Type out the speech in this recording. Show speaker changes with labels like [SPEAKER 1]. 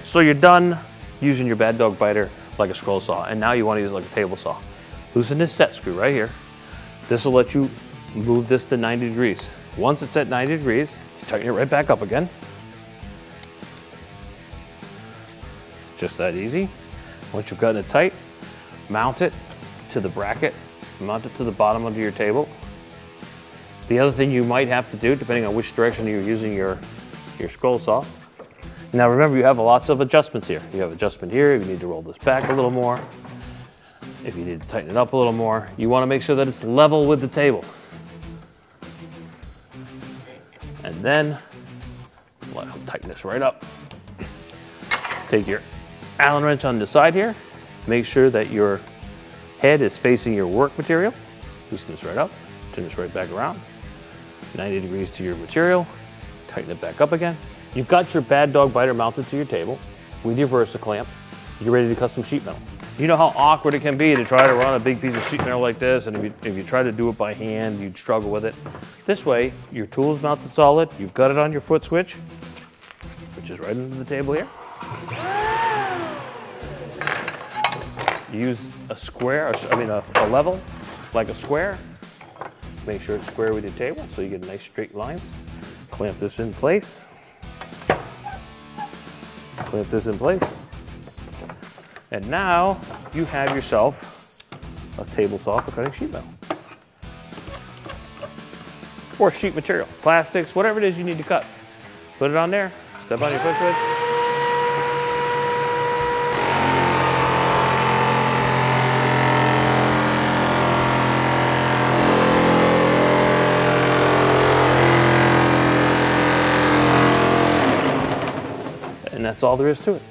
[SPEAKER 1] So you're done using your bad dog biter like a scroll saw, and now you want to use it like a table saw. Loosen this set screw right here. This will let you move this to 90 degrees. Once it's at 90 degrees, you tighten it right back up again. Just that easy. Once you've gotten it tight, mount it to the bracket, mount it to the bottom of your table. The other thing you might have to do, depending on which direction you're using your scroll saw. Now remember, you have lots of adjustments here. You have adjustment here if you need to roll this back a little more. If you need to tighten it up a little more, you want to make sure that it's level with the table. And then, I'll tighten this right up. Take your Allen wrench on the side here. Make sure that your head is facing your work material. Loosen this right up, turn this right back around. 90 degrees to your material, tighten it back up again. You've got your bad dog biter mounted to your table with your Versa clamp. You're ready to cut some sheet metal. You know how awkward it can be to try to run a big piece of sheet metal like this, and if you try to do it by hand, you'd struggle with it. This way, your tool's mounted solid, you've got it on your foot switch, which is right into the table here. You use a square, a level, like a square. Make sure it's square with your table so you get nice straight lines. Clamp this in place. Clamp this in place. And now you have yourself a table saw for cutting sheet metal. Or sheet material, plastics, whatever it is you need to cut. Put it on there, step on your foot switch. And that's all there is to it.